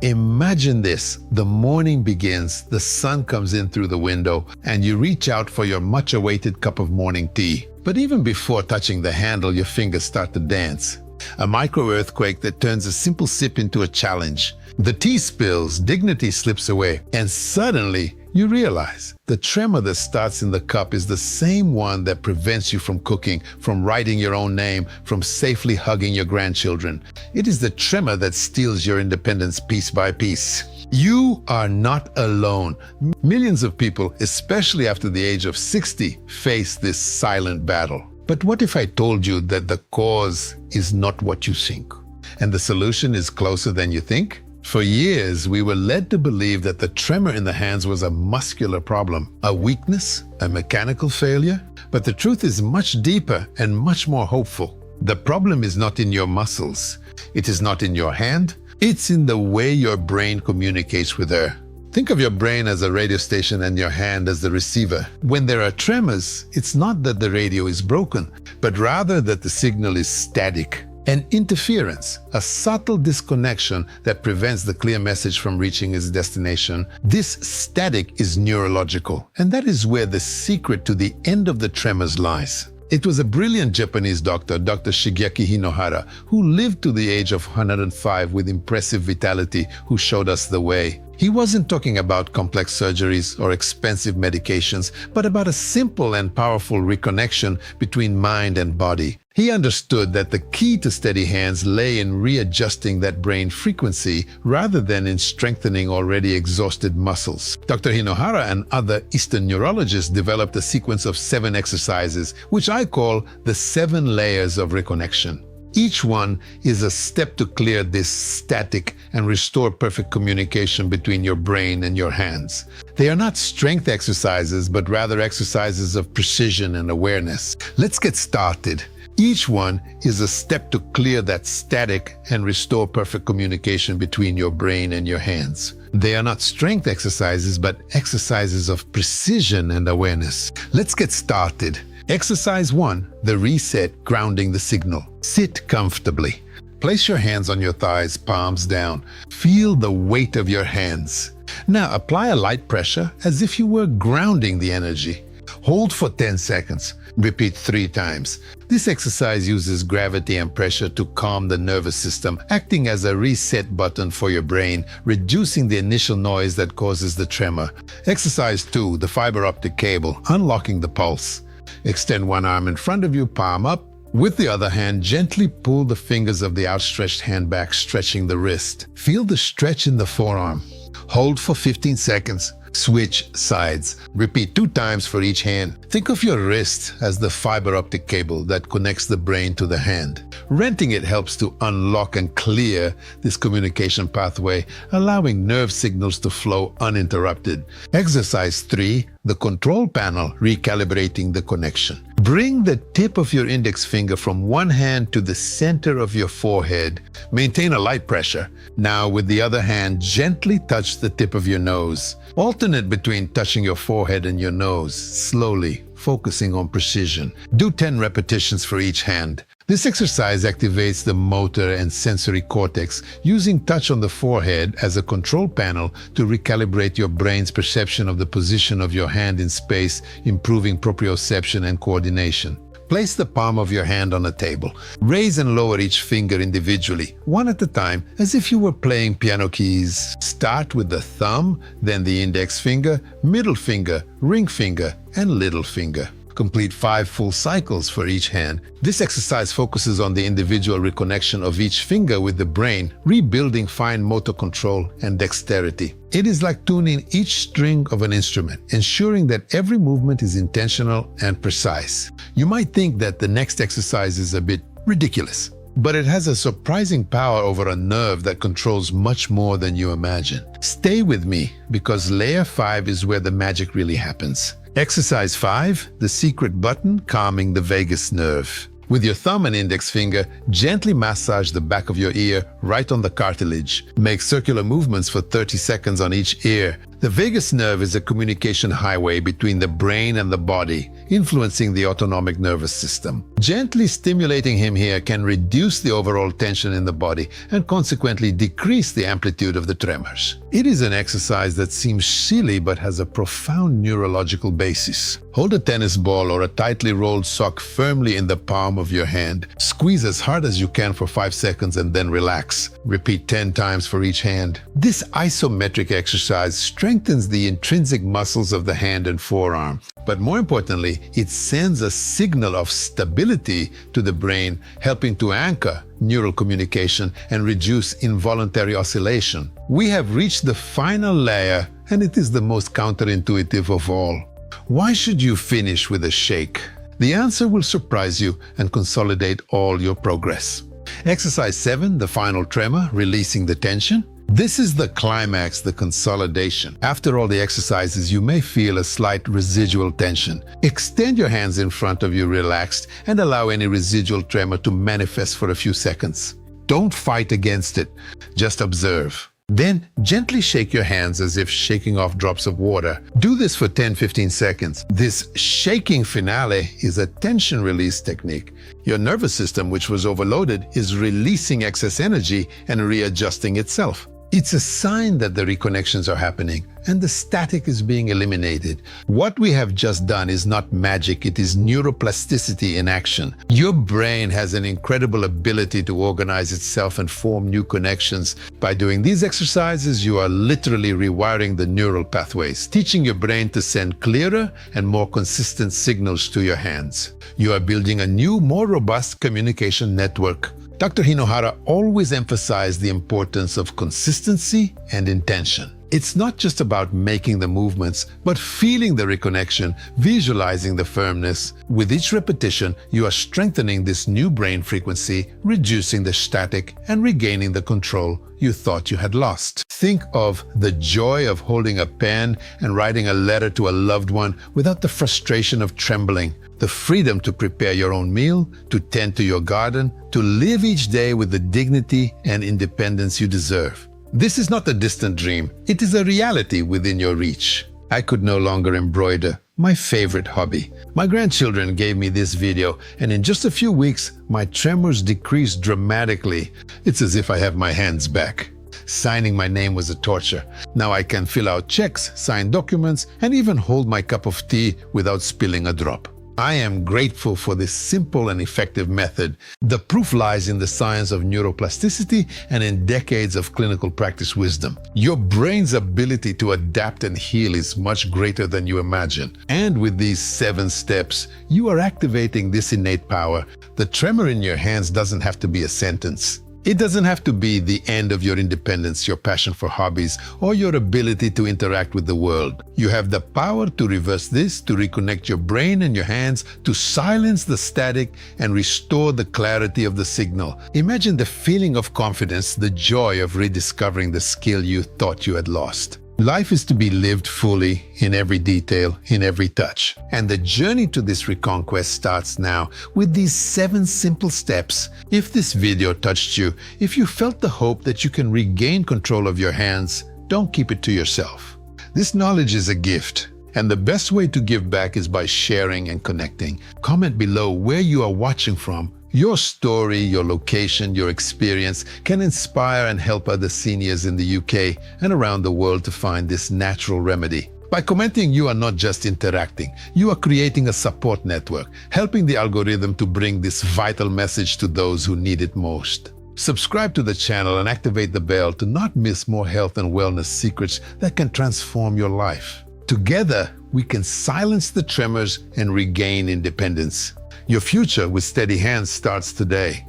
Imagine this. The morning begins, the sun comes in through the window, and you reach out for your much-awaited cup of morning tea. But even before touching the handle, your fingers start to dance. A micro-earthquake that turns a simple sip into a challenge. The tea spills, dignity slips away, and suddenly you realize the tremor that starts in the cup is the same one that prevents you from cooking, from writing your own name, from safely hugging your grandchildren. It is the tremor that steals your independence piece by piece. You are not alone. Millions of people, especially after the age of 60, face this silent battle. But what if I told you that the cause is not what you think, and the solution is closer than you think? For years, we were led to believe that the tremor in the hands was a muscular problem, a weakness, a mechanical failure. But the truth is much deeper and much more hopeful. The problem is not in your muscles. It is not in your hand. It's in the way your brain communicates with her. Think of your brain as a radio station and your hand as the receiver. When there are tremors, it's not that the radio is broken, but rather that the signal is static. An interference, a subtle disconnection that prevents the clear message from reaching its destination. This static is neurological, and that is where the secret to the end of the tremors lies. It was a brilliant Japanese doctor, Dr. Shigeaki Hinohara, who lived to the age of 105 with impressive vitality, who showed us the way. He wasn't talking about complex surgeries or expensive medications, but about a simple and powerful reconnection between mind and body. He understood that the key to steady hands lay in readjusting that brain frequency rather than in strengthening already exhausted muscles. Dr. Hinohara and other Eastern neurologists developed a sequence of 7 exercises, which I call the 7 layers of reconnection. Each one is a step to clear this static and restore perfect communication between your brain and your hands. They are not strength exercises, but rather exercises of precision and awareness. Let's get started. Each one is a step to clear that static and restore perfect communication between your brain and your hands. They are not strength exercises, but exercises of precision and awareness. Let's get started. Exercise 1, the reset, grounding the signal. Sit comfortably. Place your hands on your thighs, palms down. Feel the weight of your hands. Now apply a light pressure as if you were grounding the energy. Hold for 10 seconds. Repeat 3 times. This exercise uses gravity and pressure to calm the nervous system, acting as a reset button for your brain, reducing the initial noise that causes the tremor. Exercise 2, the fiber optic cable, unlocking the pulse. Extend one arm in front of you, palm up. With the other hand, gently pull the fingers of the outstretched hand back, stretching the wrist. Feel the stretch in the forearm. Hold for 15 seconds. Switch sides. Repeat 2 times for each hand. Think of your wrist as the fiber optic cable that connects the brain to the hand. Renting it helps to unlock and clear this communication pathway, allowing nerve signals to flow uninterrupted. Exercise 3, the control panel, recalibrating the connection. Bring the tip of your index finger from one hand to the center of your forehead. Maintain a light pressure. Now, with the other hand, gently touch the tip of your nose. Alternate between touching your forehead and your nose, slowly, focusing on precision. Do 10 repetitions for each hand. This exercise activates the motor and sensory cortex, using touch on the forehead as a control panel to recalibrate your brain's perception of the position of your hand in space, improving proprioception and coordination. Place the palm of your hand on a table. Raise and lower each finger individually, one at a time, as if you were playing piano keys. Start with the thumb, then the index finger, middle finger, ring finger, and little finger. Complete 5 full cycles for each hand. This exercise focuses on the individual reconnection of each finger with the brain, rebuilding fine motor control and dexterity. It is like tuning each string of an instrument, ensuring that every movement is intentional and precise. You might think that the next exercise is a bit ridiculous, but it has a surprising power over a nerve that controls much more than you imagine. Stay with me, because layer 5 is where the magic really happens. Exercise 5, the secret button, calming the vagus nerve. With your thumb and index finger, gently massage the back of your ear right on the cartilage. Make circular movements for 30 seconds on each ear. The vagus nerve is a communication highway between the brain and the body, influencing the autonomic nervous system. Gently stimulating him here can reduce the overall tension in the body and consequently decrease the amplitude of the tremors. It is an exercise that seems silly but has a profound neurological basis. Hold a tennis ball or a tightly rolled sock firmly in the palm of your hand. Squeeze as hard as you can for 5 seconds and then relax. Repeat 10 times for each hand. This isometric exercise strengthens the intrinsic muscles of the hand and forearm. But more importantly, it sends a signal of stability to the brain, helping to anchor neural communication and reduce involuntary oscillation. We have reached the final layer, and it is the most counterintuitive of all. Why should you finish with a shake? The answer will surprise you and consolidate all your progress. Exercise 7, the final tremor, releasing the tension. This is the climax, the consolidation. After all the exercises, you may feel a slight residual tension. Extend your hands in front of you relaxed and allow any residual tremor to manifest for a few seconds. Don't fight against it, just observe. Then gently shake your hands as if shaking off drops of water. Do this for 10-15 seconds. This shaking finale is a tension release technique. Your nervous system, which was overloaded, is releasing excess energy and readjusting itself. It's a sign that the reconnections are happening and the static is being eliminated. What we have just done is not magic, it is neuroplasticity in action. Your brain has an incredible ability to organize itself and form new connections. By doing these exercises, you are literally rewiring the neural pathways, teaching your brain to send clearer and more consistent signals to your hands. You are building a new, more robust communication network. Dr. Hinohara always emphasized the importance of consistency and intention. It's not just about making the movements, but feeling the reconnection, visualizing the firmness. With each repetition, you are strengthening this new brain frequency, reducing the static, and regaining the control you thought you had lost. Think of the joy of holding a pen and writing a letter to a loved one without the frustration of trembling. The freedom to prepare your own meal, to tend to your garden, to live each day with the dignity and independence you deserve. This is not a distant dream. It is a reality within your reach. I could no longer embroider, my favorite hobby. My grandchildren gave me this video, and in just a few weeks, my tremors decreased dramatically. It's as if I have my hands back. Signing my name was a torture. Now I can fill out checks, sign documents, and even hold my cup of tea without spilling a drop. I am grateful for this simple and effective method. The proof lies in the science of neuroplasticity and in decades of clinical practice wisdom. Your brain's ability to adapt and heal is much greater than you imagine. And with these 7 steps, you are activating this innate power. The tremor in your hands doesn't have to be a sentence. It doesn't have to be the end of your independence, your passion for hobbies, or your ability to interact with the world. You have the power to reverse this, to reconnect your brain and your hands, to silence the static and restore the clarity of the signal. Imagine the feeling of confidence, the joy of rediscovering the skill you thought you had lost. Life is to be lived fully, in every detail, in every touch. And the journey to this reconquest starts now with these 7 simple steps. If this video touched you, if you felt the hope that you can regain control of your hands, don't keep it to yourself. This knowledge is a gift, and the best way to give back is by sharing and connecting. Comment below where you are watching from. Your story, your location, your experience can inspire and help other seniors in the UK and around the world to find this natural remedy. By commenting, you are not just interacting, you are creating a support network, helping the algorithm to bring this vital message to those who need it most. Subscribe to the channel and activate the bell to not miss more health and wellness secrets that can transform your life. Together, we can silence the tremors and regain independence. Your future with steady hands starts today.